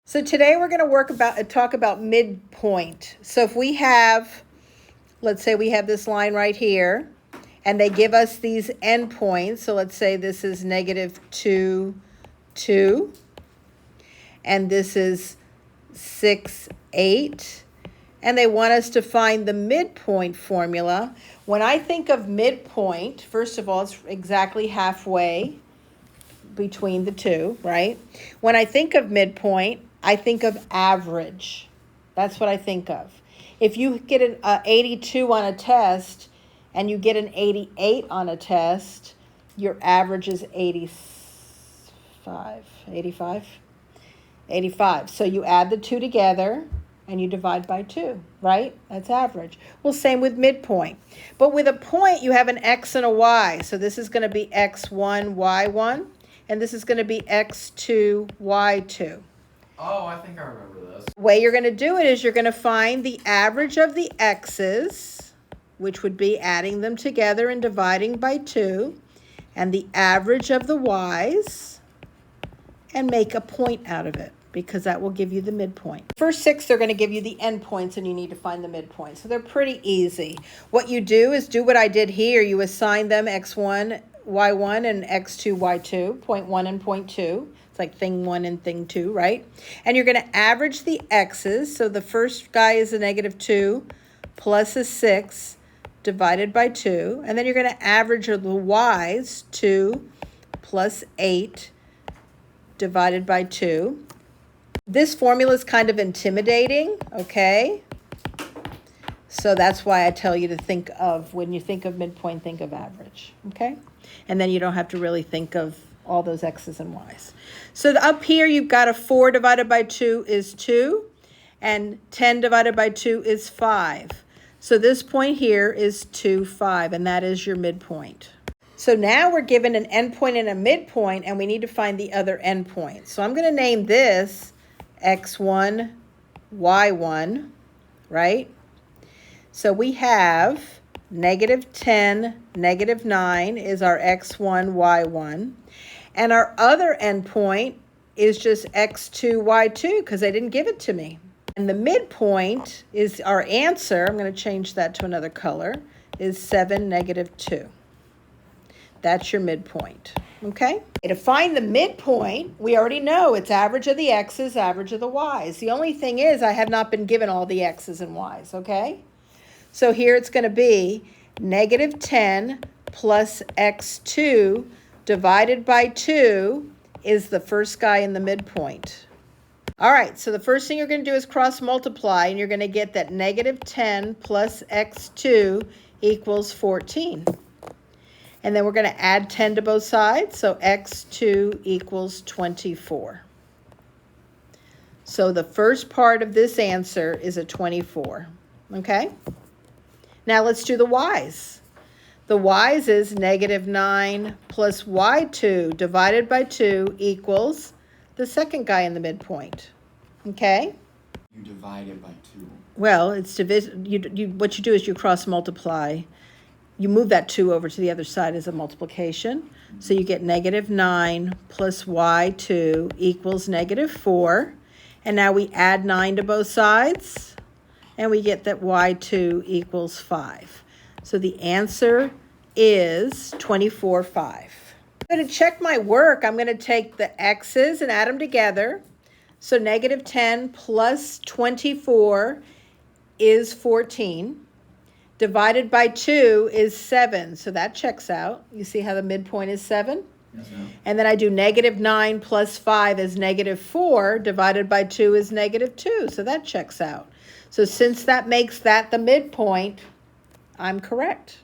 So today we're going to talk about midpoint. So if we have, let's say we have this line right here, and they give us these endpoints. So let's say this is -2, 2, and this is 6, 8, and they want us to find the midpoint formula. When I think of midpoint, first of all, it's exactly halfway between the two, right? When I think of midpoint, I think of average. That's what I think of. If you get an 82 on a test and you get an 88 on a test, your average is 85. So you add the two together and you divide by 2, right? That's average. Well, same with midpoint. But with a point, you have an X and a Y. So this is going to be X1, Y1, and this is going to be X2, Y2. Oh, I think I remember this. The way you're going to do it is you're going to find the average of the X's, which would be adding them together and dividing by 2, and the average of the Y's, and make a point out of it, because that will give you the midpoint. First 6, they're going to give you the endpoints, and you need to find the midpoint. So they're pretty easy. What you do is do what I did here. You assign them X1, Y1, and X2, Y2, point 1 and point 2. Like thing 1 and thing 2, right? And you're going to average the X's. So the first guy is a -2 plus a 6 divided by 2. And then you're going to average the Y's, 2 plus 8 divided by 2. This formula is kind of intimidating, okay? So that's why I tell you to think of, when you think of midpoint, think of average, okay? And then you don't have to really think of all those X's and Y's. So up here, you've got a 4 divided by 2 is 2, and 10 divided by 2 is 5. So this point here is 2, 5, and that is your midpoint. So now we're given an endpoint and a midpoint, and we need to find the other endpoint. So I'm going to name this X1, Y1, right? So we have -10, -9 is our X1, Y1. And our other endpoint is just X2, Y2, because they didn't give it to me. And the midpoint is our answer. I'm going to change that to another color, is 7, -2. That's your midpoint, okay? To find the midpoint, we already know it's average of the X's, average of the Y's. The only thing is I have not been given all the X's and Y's, okay? So here it's going to be -10 plus X2 divided by 2 is the first guy in the midpoint. All right, so the first thing you're going to do is cross multiply, and you're going to get that -10 plus X2 equals 14. And then we're going to add 10 to both sides, so X2 equals 24. So the first part of this answer is a 24, okay? Now let's do the Y's. The Y's is -9 plus Y2 divided by 2 equals the second guy in the midpoint, okay? You divide it by 2. Well, it's what you do is you cross multiply. You move that 2 over to the other side as a multiplication. So you get -9 plus Y2 equals -4. And now we add 9 to both sides, and we get that Y2 equals 5. So the answer is 24, 5. I'm going to check my work. I'm going to take the X's and add them together. So -10 plus 24 is 14. Divided by 2 is 7. So that checks out. You see how the midpoint is 7? Yes, ma'am. And then I do -9 plus 5 is -4. Divided by 2 is -2. So that checks out. So since that makes that the midpoint, I'm correct.